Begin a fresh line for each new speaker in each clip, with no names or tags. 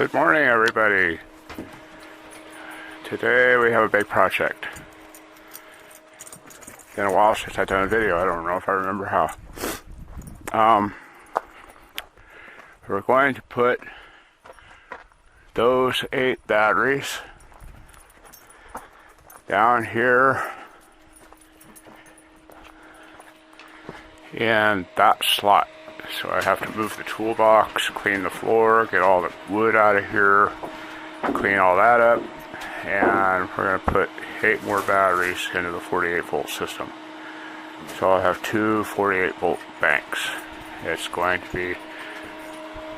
Good morning, everybody. Today we have a big project. It's been a while since I've done a video. I don't know if I remember how. We're going to put those 8 batteries down here in that slot. So I have to move the toolbox, clean the floor, get all the wood out of here, clean all that up, and we're going to put 8 more batteries into the 48 volt system. So I'll have 2 48 volt banks. It's going to be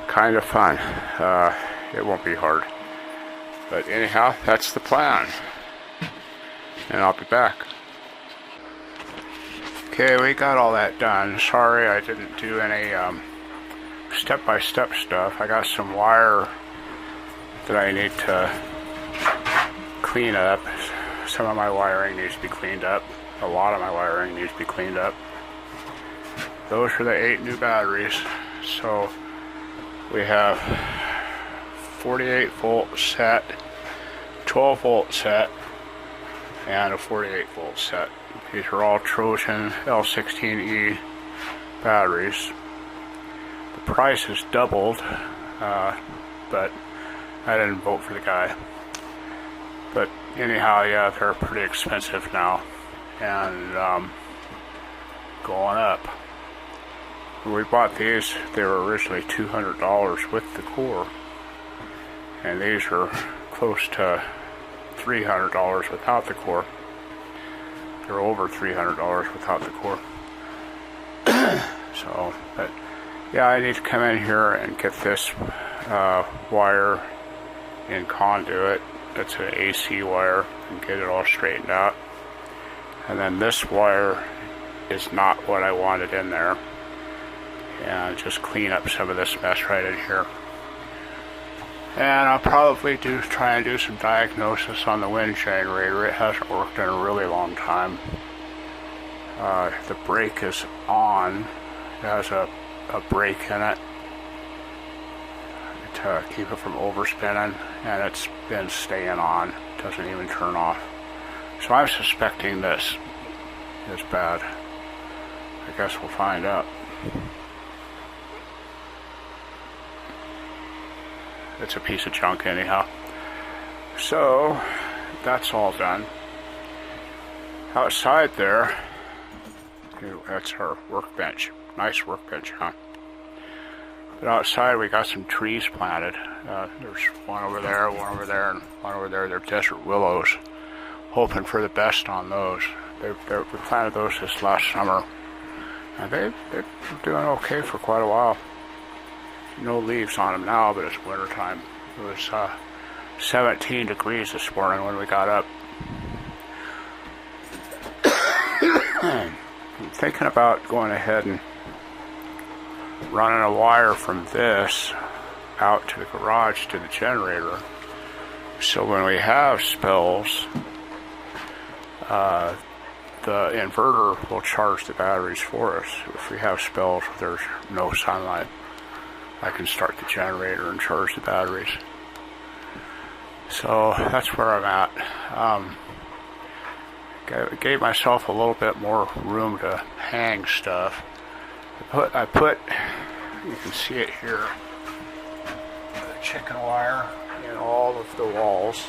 kind of fun. It won't be hard. But anyhow, that's the plan. And I'll be back. Okay, we got all that done. Sorry I didn't do any step-by-step stuff. I got some wire that I need to clean up. Some of my wiring needs to be cleaned up. A lot of my wiring needs to be cleaned up. Those are the 8 new batteries. So we have 48 volt set, 12 volt set, and a 48 volt set. These are all Trojan L16E batteries. The price has doubled, but I didn't vote for the guy. But anyhow, yeah, they're pretty expensive now, and going up. When we bought these, they were originally $200 with the core, and these are close to $300 without the core. They're over $300 without the core. So, but yeah, I need to come in here and get this wire in conduit. It's an AC wire, and get it all straightened out. And then this wire is not what I wanted in there. And just clean up some of this mess right in here. And I'll probably try and do some diagnosis on the wind generator. It hasn't worked in a really long time. The brake is on. It has a brake in it to keep it from overspinning, and it's been staying on. It doesn't even turn off. So I'm suspecting this is bad. I guess we'll find out. It's a piece of junk anyhow. So that's all done. Outside there, that's our workbench. Nice workbench, huh? But outside we got some trees planted. There's one over there, and one over there. They're desert willows. Hoping for the best on those. We planted those this last summer, and they're doing okay for quite a while. No leaves on them now, but it's winter time. It was 17 degrees this morning when we got up. I'm thinking about going ahead and running a wire from this out to the garage to the generator. So when we have spells, the inverter will charge the batteries for us. If we have spells where there's no sunlight, I can start the generator and charge the batteries. So that's where I'm at. Gave myself a little bit more room to hang stuff. I put, you can see it here, the chicken wire in all of the walls.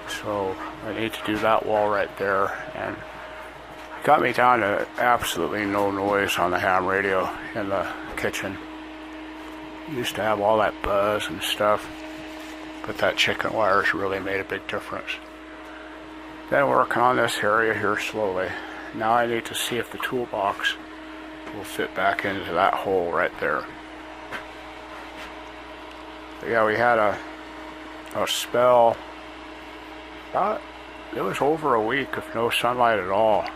So I need to do that wall right there, and it got me down to absolutely no noise on the ham radio in the kitchen. Used to have all that buzz and stuff, but that chicken wire's really made a big difference. Been working on this area here slowly. Now I need to see if the toolbox will fit back into that hole right there. But yeah, we had a spell. It was over a week of no sunlight at all,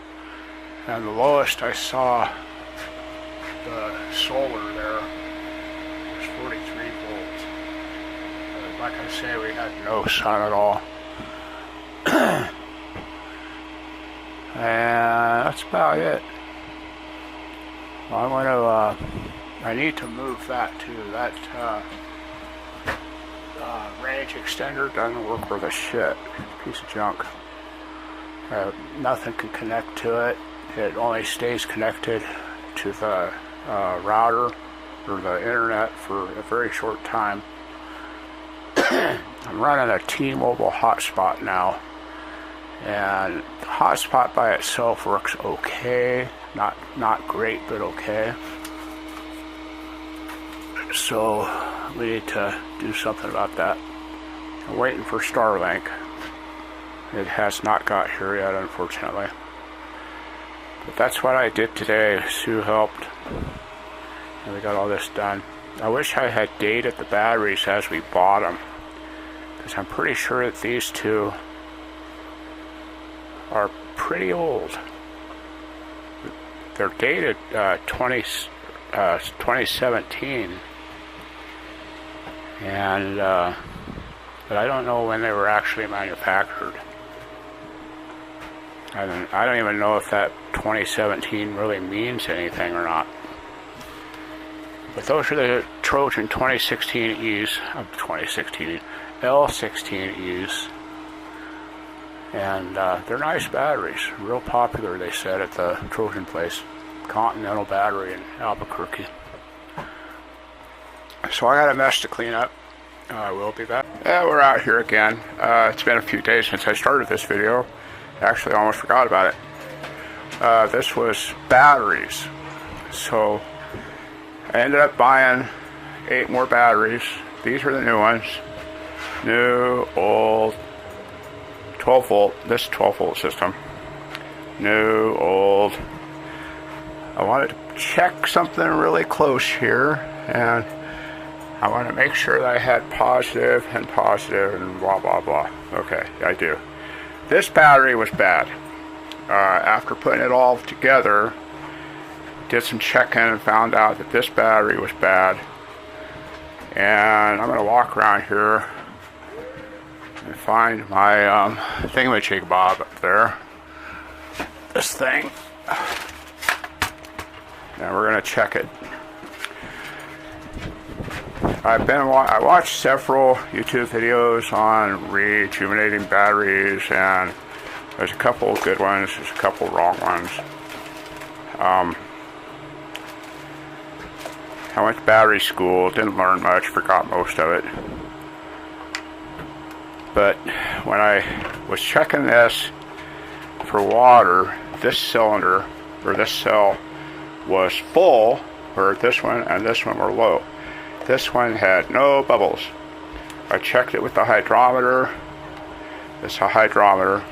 and the lowest I saw the solar there was 43 volts. Like I say, we had no sun at all. And that's about it. I'm going to, I need to move that too. That range extender doesn't work worth a shit. Piece of junk. Nothing can connect to it. It only stays connected to the router or the internet for a very short time. I'm running a T-Mobile hotspot now, and the hotspot by itself works okay. Not great, but okay. So we need to do something about that. I'm waiting for Starlink. It has not got here yet, unfortunately. But that's what I did today. Sue helped, and we got all this done. I wish I had dated the batteries as we bought them, because I'm pretty sure that these two are pretty old. They're dated 2017, and but I don't know when they were actually manufactured. I don't even know if that 2017 really means anything or not. But those are the Trojan 2016Es, L16Es, and they're nice batteries, real popular, they said, at the Trojan place, Continental Battery in Albuquerque. So I got a mess to clean up. I will be back. Yeah, we're out here again. It's been a few days since I started this video. Actually, I almost forgot about it. This was batteries. So I ended up buying 8 more batteries. These are the new ones. New, old, 12 volt. This 12 volt system. New, old. I wanted to check something really close here, and I want to make sure that I had positive and blah blah blah. Okay, I do. This battery was bad. After putting it all together, did some checking and found out that this battery was bad. And I'm going to walk around here and find my thingamajig-bob up there. This thing. And we're going to check it. I watched several YouTube videos on rejuvenating batteries, and there's a couple of good ones, there's a couple of wrong ones. I went to battery school, didn't learn much, forgot most of it. But when I was checking this for water, this cylinder, or this cell, was full, where this one and this one were low. This one had no bubbles. I checked it with the hydrometer. This is a hydrometer.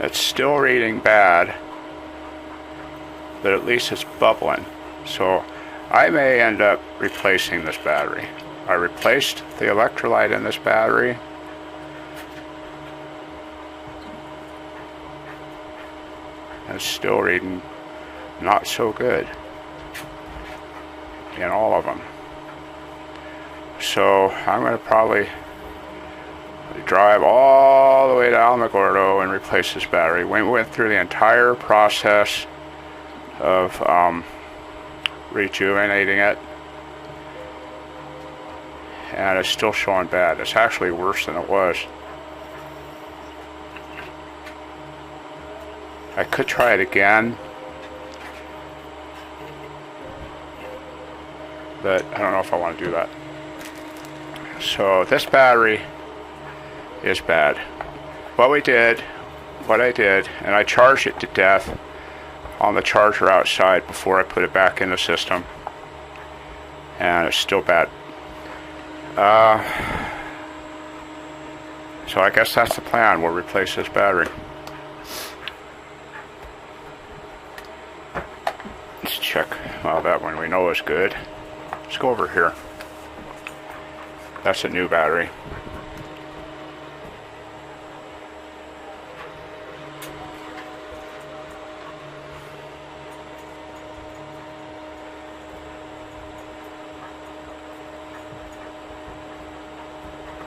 It's still reading bad, but at least it's bubbling. So I may end up replacing this battery. I replaced the electrolyte in this battery. And it's still reading not so good in all of them. So I'm going to probably drive all the way to Alamogordo and replace this battery. We went through the entire process of rejuvenating it, and it's still showing bad. It's actually worse than it was. I could try it again, but I don't know if I want to do that. So this battery is bad. What I did, and I charged it to death on the charger outside before I put it back in the system, and it's still bad. So I guess that's the plan. We'll replace this battery. Let's check. Well, that one we know is good. Let's go over here. That's a new battery.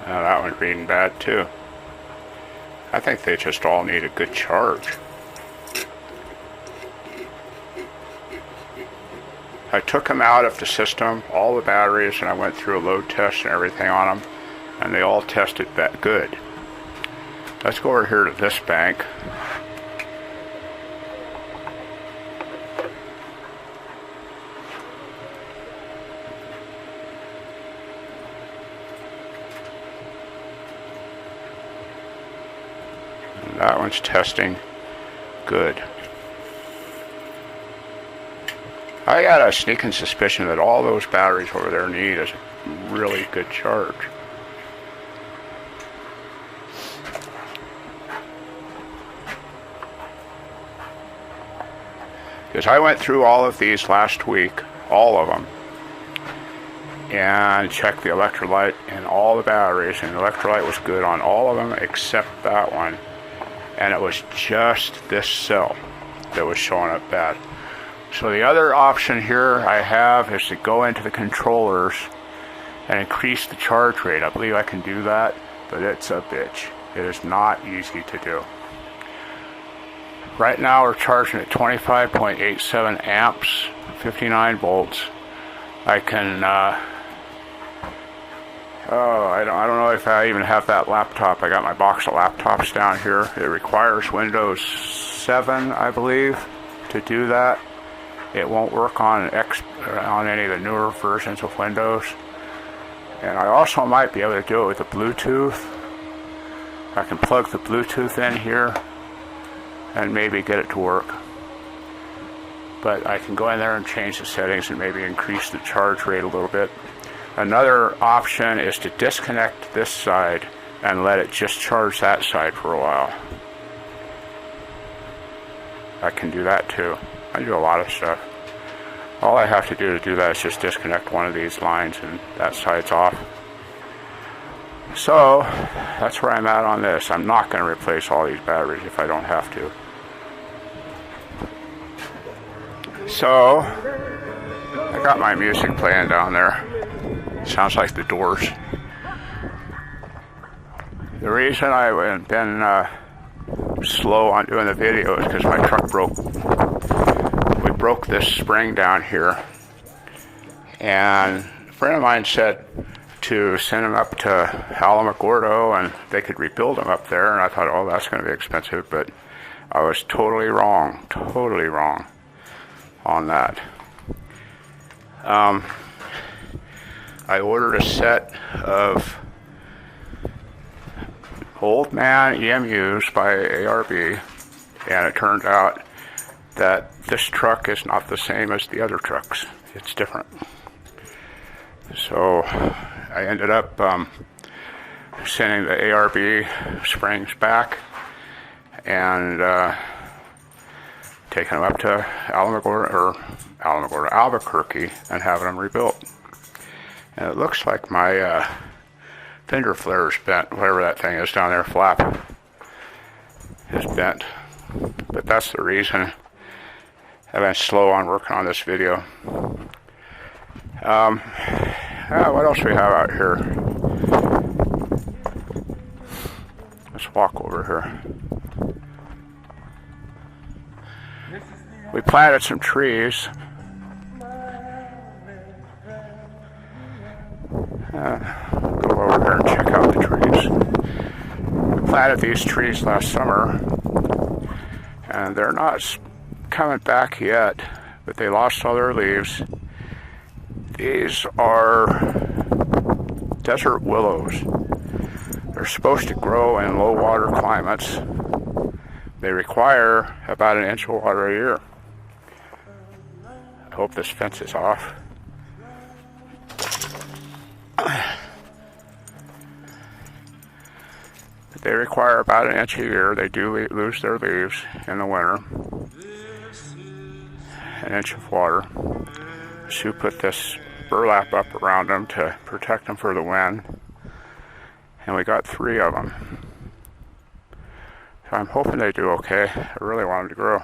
Now that one's reading bad too. I think they just all need a good charge. I took them out of the system, all the batteries, and I went through a load test and everything on them, and they all tested that good. Let's go over here to this bank. And that one's testing good. I got a sneaking suspicion that all those batteries over there need a really good charge. Because I went through all of these last week, all of them, and checked the electrolyte and all the batteries, and the electrolyte was good on all of them except that one. And it was just this cell that was showing up bad. So the other option here I have is to go into the controllers and increase the charge rate. I believe I can do that, but it's a bitch. It is not easy to do. Right now we're charging at 25.87 amps, 59 volts. I can, I don't know if I even have that laptop. I got my box of laptops down here. It requires Windows 7, I believe, to do that. It won't work on any of the newer versions of Windows. And I also might be able to do it with the Bluetooth. I can plug the Bluetooth in here and maybe get it to work. But I can go in there and change the settings and maybe increase the charge rate a little bit. Another option is to disconnect this side and let it just charge that side for a while. I can do that too. I do a lot of stuff. All I have to do that is just disconnect one of these lines and that side's off. So that's where I'm at on this. I'm not going to replace all these batteries if I don't have to. So I got my music playing down there. Sounds like the Doors. The reason I've been slow on doing the video is because my truck broke. We broke this spring down here, and a friend of mine said to send them up to Alamogordo and they could rebuild them up there, and I thought, oh, that's going to be expensive, but I was totally wrong on that. I ordered a set of Old Man EMUs by ARB, and it turned out that this truck is not the same as the other trucks. It's different. So I ended up sending the ARB springs back and taking them up to Albuquerque and having them rebuilt. And it looks like my fender flare is bent, whatever that thing is down there, flap is bent. But that's the reason I've been slow on working on this video. What else we have out here? Let's walk over here. We planted some trees. Go over here and check out the trees. We planted these trees last summer, and they're not coming back yet, but they lost all their leaves. These are desert willows. They're supposed to grow in low water climates. They require about 1 inch of water a year. I hope this fence is off. They require about 1 inch a year. They do lose their leaves in the winter. 1 inch of water. Sue put this burlap up around them to protect them for the wind. And we got 3 of them. So I'm hoping they do okay. I really want them to grow.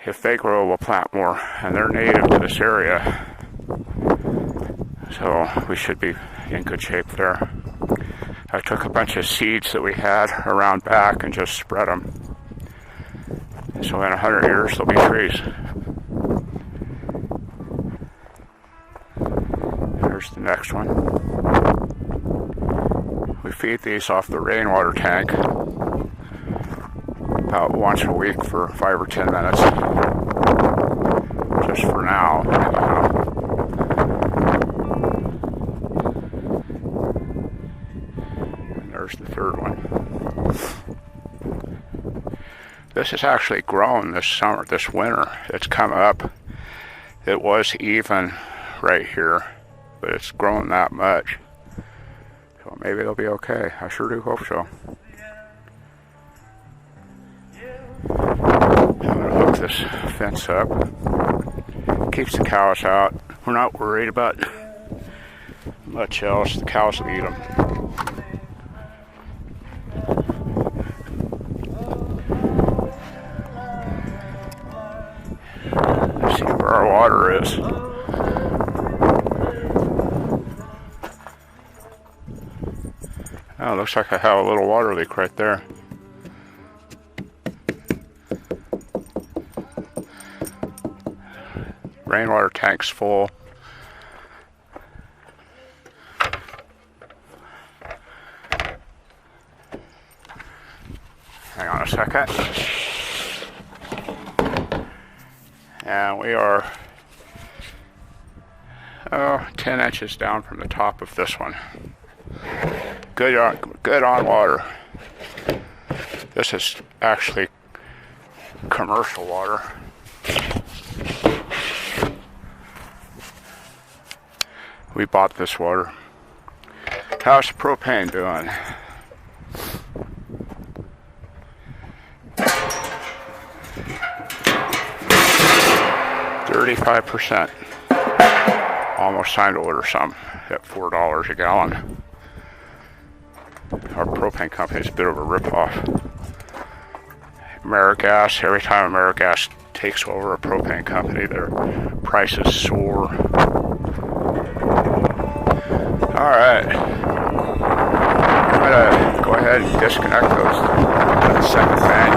If they grow, we'll plant more. And they're native to this area. So we should be in good shape there. I took a bunch of seeds that we had around back and just spread them. So in 100 years, there'll be trees. Here's the next one. We feed these off the rainwater tank about once a week for 5 or 10 minutes. Just for now, anyhow. And there's the third one. This has actually grown this summer, this winter. It's come up. It was even right here, but it's grown that much. So maybe it'll be okay. I sure do hope so. I'm gonna hook this fence up. Keeps the cows out. We're not worried about much else. The cows will eat them. Let's see where our water is. Oh, looks like I have a little water leak right there. Rainwater tank's full. Hang on a second. And we are 10 inches down from the top of this one. Good on water. This is actually commercial water. We bought this water. How's the propane doing? $35%. Almost time to order some at $4 a gallon. Our propane company is a bit of a ripoff. AmeriGas, every time AmeriGas takes over a propane company, their prices soar. Alright. I'm gonna go ahead and disconnect the second bank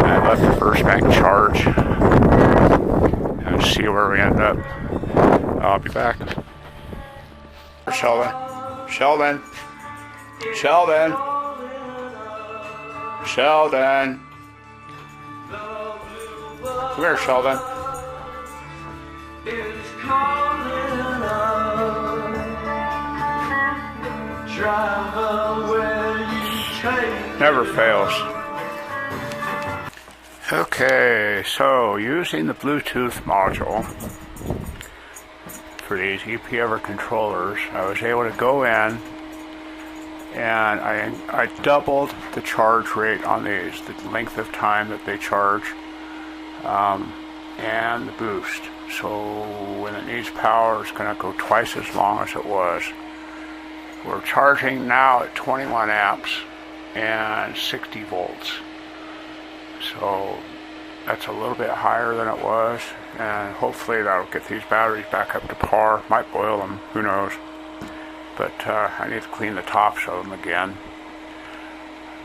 and let the first bank charge and see where we end up. I'll be back. Sheldon. Sheldon. Sheldon. Sheldon. Come here, Sheldon. Never fails. Okay, so using the Bluetooth module for these EP-Ever controllers, I was able to go in and I doubled the charge rate on these, the length of time that they charge, and the boost. So when it needs power, it's going to go twice as long as it was. We're charging now at 21 amps and 60 volts. So that's a little bit higher than it was, and hopefully that'll get these batteries back up to par. Might boil them, who knows. But I need to clean the tops of them again.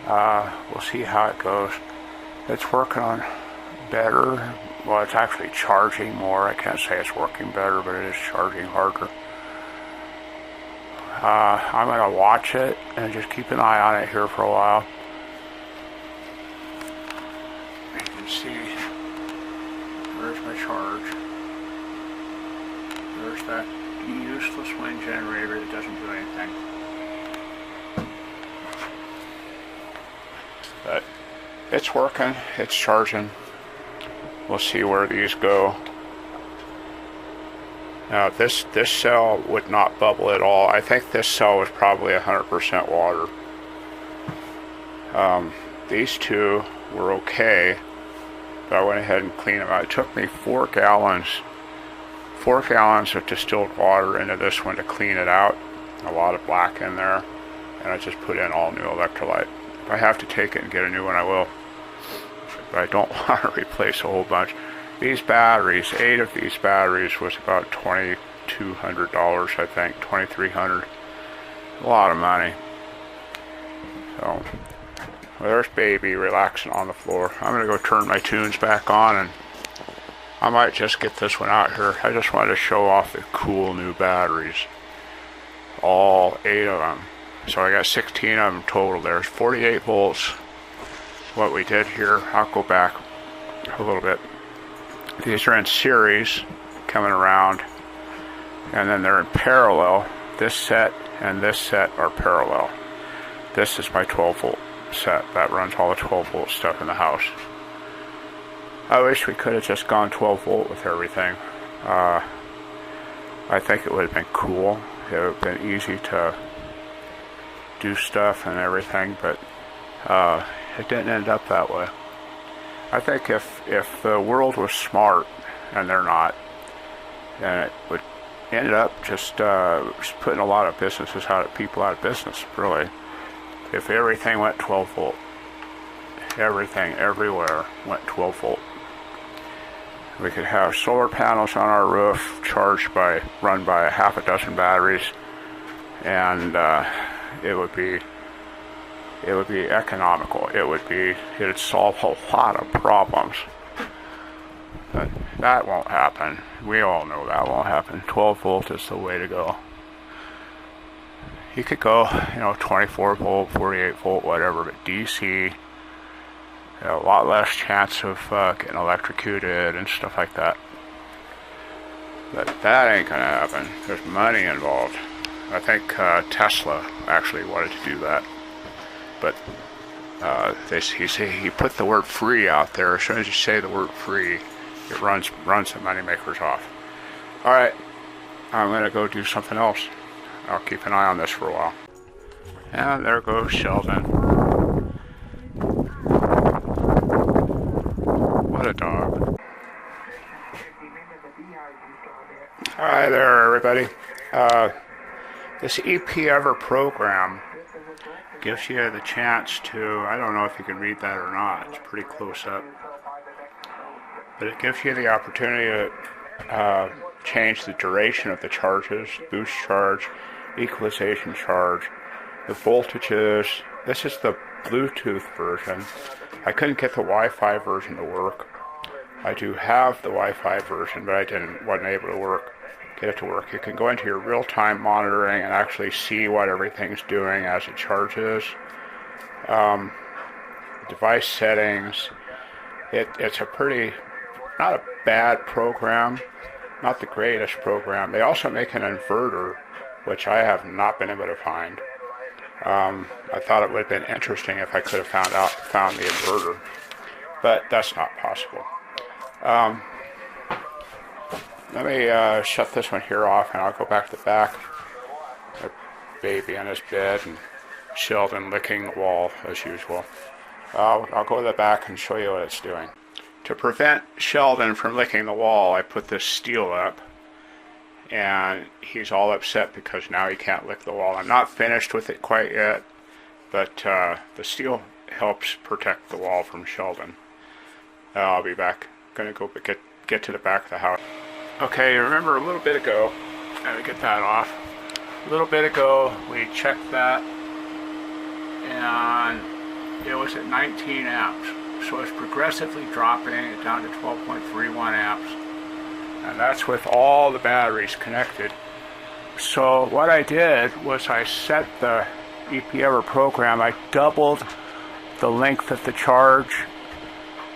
We'll see how it goes. It's working on better. Well, it's actually charging more. I can't say it's working better, but it is charging harder. I'm going to watch it and just keep an eye on it here for a while. You can see, there's my charge. There's that useless wind generator that doesn't do anything. But it's working, it's charging. We'll see where these go. Now this cell would not bubble at all. I think this cell was probably 100% water. These two were okay, but I went ahead and cleaned them out. It took me 4 gallons of distilled water into this one to clean it out. A lot of black in there, and I just put in all new electrolyte. If I have to take it and get a new one, I will. But I don't want to replace a whole bunch. These batteries, 8 of these batteries was about $2,200, I think, $2,300. A lot of money. So, well, there's baby relaxing on the floor. I'm going to go turn my tunes back on, and I might just get this one out here. I just wanted to show off the cool new batteries. All 8 of them. So I got 16 of them total. There's 48 volts. What we did here, I'll go back a little bit. These are in series coming around, and then they're in parallel. This set and this set are parallel. This is my 12 volt set that runs all the 12 volt stuff in the house. I wish we could have just gone 12 volt with everything. I think it would have been cool. It would have been easy to do stuff and everything, but it didn't end up that way. I think if the world was smart, and they're not, then it would end up just putting a lot of businesses people out of business, really. If everything went 12 volt, everything everywhere went 12 volt. We could have solar panels on our roof run by half a dozen batteries, and it would be economical. It'd solve a lot of problems. But that won't happen. We all know that won't happen. 12 volt is the way to go. You could go, 24 volt, 48 volt, whatever, but DC, a lot less chance of getting electrocuted and stuff like that. But that ain't gonna happen. There's money involved. I think Tesla actually wanted to do that. But he put the word free out there. As soon as you say the word free, it runs the moneymakers off. Alright, I'm going to go do something else. I'll keep an eye on this for a while. And there goes Sheldon. What a dog. Hi there, everybody. This EP-Ever program gives you the chance to, I don't know if you can read that or not, it's pretty close up, but it gives you the opportunity to change the duration of the charges, boost charge, equalization charge, the voltages. This is the Bluetooth version. I couldn't get the Wi-Fi version to work. I do have the Wi-Fi version, but wasn't able to get it to work. You can go into your real-time monitoring and actually see what everything's doing as it charges. Device settings. It's a not a bad program, not the greatest program. They also make an inverter, which I have not been able to find. I thought it would have been interesting if I could have found the inverter, but that's not possible. Let me shut this one here off, and I'll go back to the back. A baby in his bed, and Sheldon licking the wall as usual. I'll go to the back and show you what it's doing. To prevent Sheldon from licking the wall, I put this steel up, and he's all upset because now he can't lick the wall. I'm not finished with it quite yet, but the steel helps protect the wall from Sheldon. I'll be back. Gonna go get to the back of the house. Okay, remember a little bit ago, let me get that off. A little bit ago, we checked that, and it was at 19 amps. So it's progressively dropping it down to 12.31 amps. And that's with all the batteries connected. So what I did was I set the EP-Ever program, I doubled the length of the charge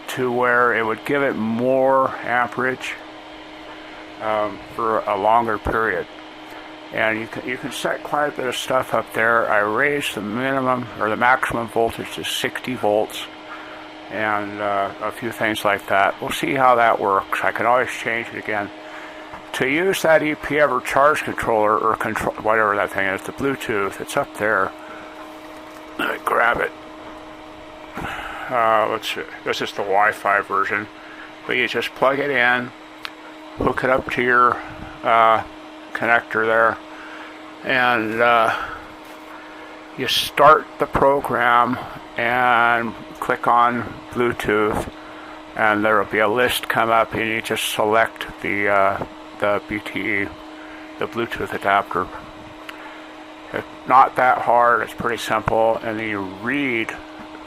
to where it would give it more amperage for a longer period. And you can set quite a bit of stuff up there. I raised the minimum or the maximum voltage to 60 volts and a few things like that. We'll see how that works. I can always change it again. To use that EP-Ever charge controller or whatever that thing is, the Bluetooth, it's up there. Let me grab it. Let's see. This is the Wi-Fi version. But you just plug it in, hook it up to your connector there, and you start the program and click on Bluetooth, and there will be a list come up, and you just select the BTE, the Bluetooth adapter. It's not that hard, it's pretty simple, and then you read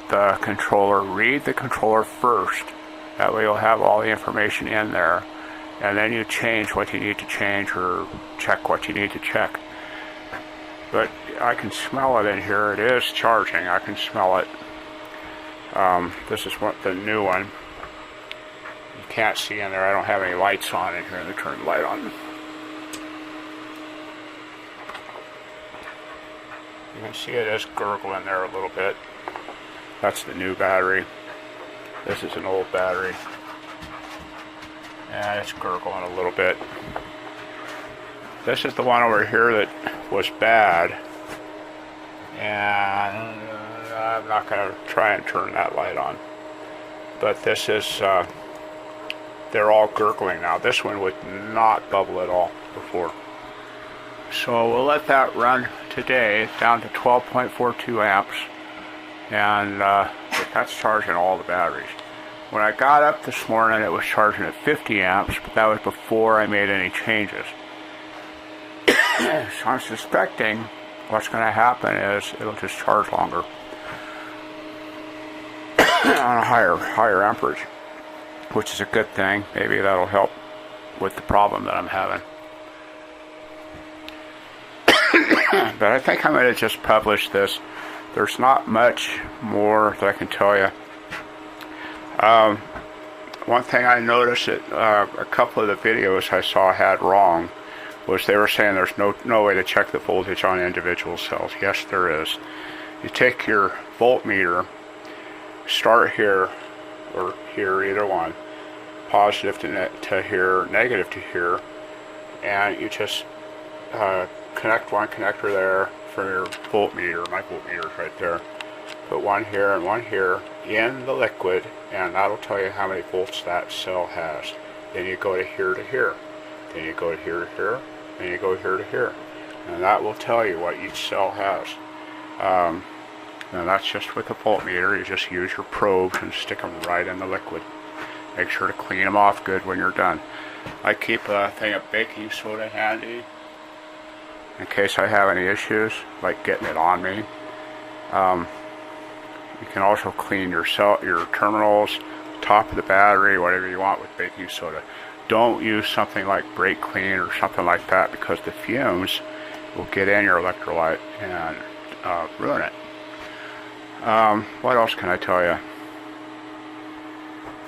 the controller first, That way you'll have all the information in there, and then you change what you need to change or check what you need to check. But I can smell it in here. It is charging. I can smell it. This is the new one. You can't see in there. I don't have any lights on in here. Let me turn the light on. You can see it is gurgling there a little bit. That's the new battery. This is an old battery. And it's gurgling a little bit. This is the one over here that was bad. And I'm not going to try and turn that light on. But this is, they're all gurgling now. This one would not bubble at all before. So we'll let that run today down to 12.42 amps. And that's charging all the batteries. When I got up this morning, it was charging at 50 amps, but that was before I made any changes. So I'm suspecting what's going to happen is it'll just charge longer on a higher amperage, which is a good thing. Maybe that'll help with the problem that I'm having. But I think I'm going to just publish this. There's not much more that I can tell you. One thing I noticed that a couple of the videos I saw had wrong was they were saying there's no way to check the voltage on individual cells. Yes, there is. You take your voltmeter, start here or here, either one, positive to here, negative to here, and you just connect one connector there for your voltmeter. My voltmeter is right there. Put one here and one here in the liquid, and that'll tell you how many volts that cell has. Then you go to here to here. Then you go to here to here. Then you go here to here. And that will tell you what each cell has. And that's just with the voltmeter. You just use your probes and stick them right in the liquid. Make sure to clean them off good when you're done. I keep a thing of baking soda handy in case I have any issues, like getting it on me. You can also clean your terminals, top of the battery, whatever you want with baking soda. Don't use something like brake clean or something like that, because the fumes will get in your electrolyte and ruin it. What else can I tell you?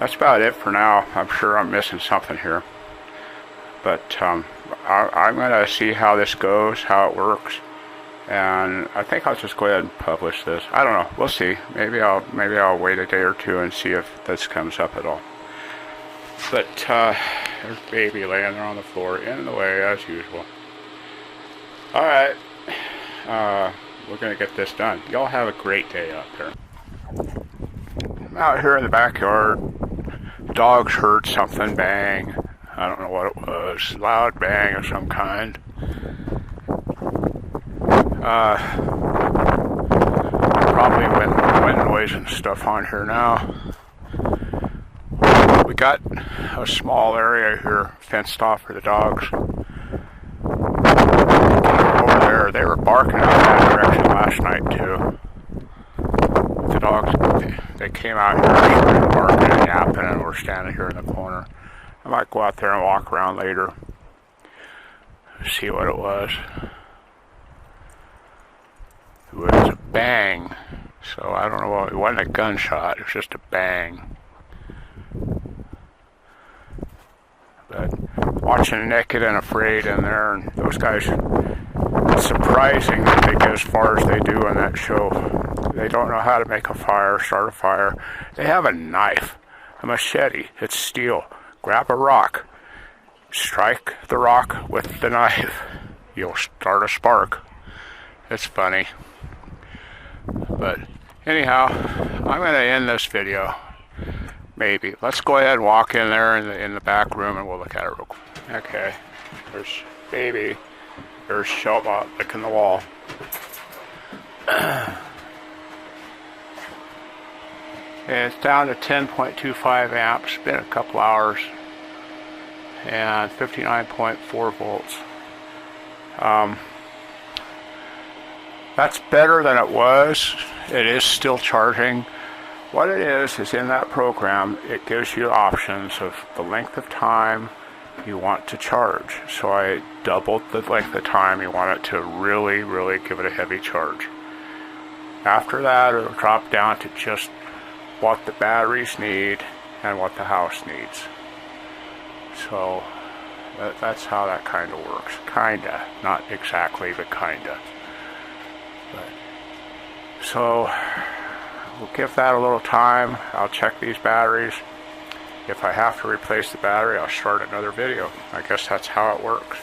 That's about it for now. I'm sure I'm missing something here. But I'm going to see how this goes, how it works. And I think I'll just go ahead and publish this. I don't know. We'll see. Maybe I'll wait a day or two and see if this comes up at all. But there's baby laying there on the floor in the way as usual. All right. We're going to get this done. Y'all have a great day out there. I'm out here in the backyard. Dogs heard something bang. I don't know what it was. Loud bang of some kind. Probably wind noise and stuff on here now. We got a small area here fenced off for the dogs. Over there, they were barking out that direction last night too. The dogs, they came out here and started barking and yapping, and we're standing here in the corner. I might go out there and walk around later, see what it was. It was a bang, so I don't know what, it wasn't a gunshot, it was just a bang. But watching Naked and Afraid in there, and those guys, it's surprising that they get as far as they do in that show. They don't know how to make a fire, start a fire. They have a knife, a machete, it's steel. Grab a rock, strike the rock with the knife. You'll start a spark. It's funny. But anyhow, I'm going to end this video. Maybe. Let's go ahead and walk in there in the back room and we'll look at it real quick. Okay. There's baby. There's Shellbot licking the wall. It's down to 10.25 amps. Been a couple hours. And 59.4 volts. That's better than it was. It is still charging. what it is in that program, it gives you options of the length of time you want to charge. So I doubled the length of time you want it to really, really give it a heavy charge. After that, it'll drop down to just what the batteries need and what the house needs. So that's how that kind of works. Kinda. Not exactly, but kinda. So we'll give that a little time. I'll check these batteries. If I have to replace the battery, I'll start another video. I guess that's how it works.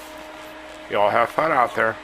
You all have fun out there.